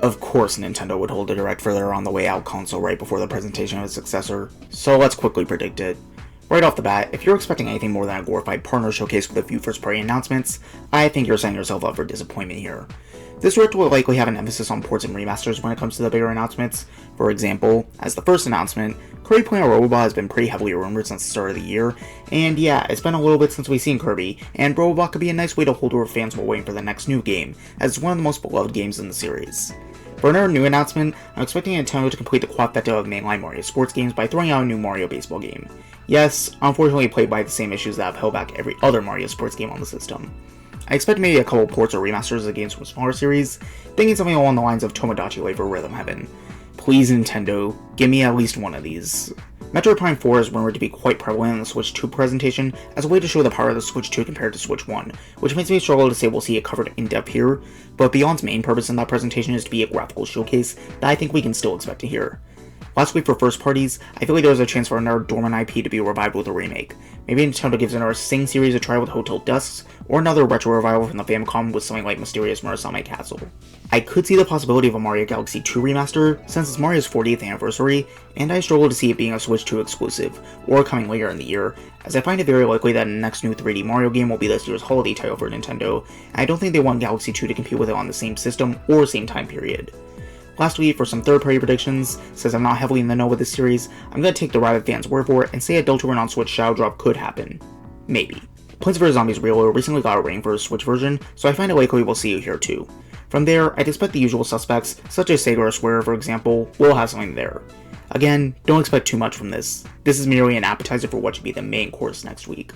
Of course Nintendo would hold a direct for their on-the-way-out console right before the presentation of its successor, so let's quickly predict it. Right off the bat, if you're expecting anything more than a glorified partner showcase with a few first-party announcements, I think you're setting yourself up for disappointment here. This direct will likely have an emphasis on ports and remasters when it comes to the bigger announcements. For example, as the first announcement, Kirby playing a Robobot has been pretty heavily rumored since the start of the year, and yeah, it's been a little bit since we've seen Kirby, and Robobot could be a nice way to hold over fans while waiting for the next new game, as it's one of the most beloved games in the series. For another new announcement, I'm expecting Nintendo to complete the quadfecta of mainline Mario sports games by throwing out a new Mario baseball game. Yes, unfortunately plagued by the same issues that have held back every other Mario sports game on the system. I expect maybe a couple ports or remasters of games from smaller series, thinking something along the lines of Tomodachi Life or Rhythm Heaven. Please Nintendo, give me at least one of these. Metroid Prime 4 is rumored to be quite prevalent in the Switch 2 presentation as a way to show the power of the Switch 2 compared to Switch 1, which makes me struggle to say we'll see it covered in depth here, but Beyond's main purpose in that presentation is to be a graphical showcase that I think we can still expect to hear. Lastly, for first parties, I feel like there's a chance for another dormant IP to be revived with a remake. Maybe Nintendo gives another Sing series a try with Hotel Dusks, or another retro revival from the Famicom with something like Mysterious Murasame Castle. I could see the possibility of a Mario Galaxy 2 remaster, since it's Mario's 40th anniversary, and I struggle to see it being a Switch 2 exclusive, or coming later in the year, as I find it very likely that the next new 3D Mario game will be this year's holiday title for Nintendo, and I don't think they want Galaxy 2 to compete with it on the same system or same time period. Lastly, for some third-party predictions, since I'm not heavily in the know with this series, I'm going to take the Rabbit fans' word for it and say a Deltarune on Switch Shadow Drop could happen. Maybe. Plants vs. Zombies Reload recently got a rating for a Switch version, so I find it likely we'll see it here too. From there, I'd expect the usual suspects, such as Sega or Square for example, will have something there. Again, don't expect too much from this. This is merely an appetizer for what should be the main course next week.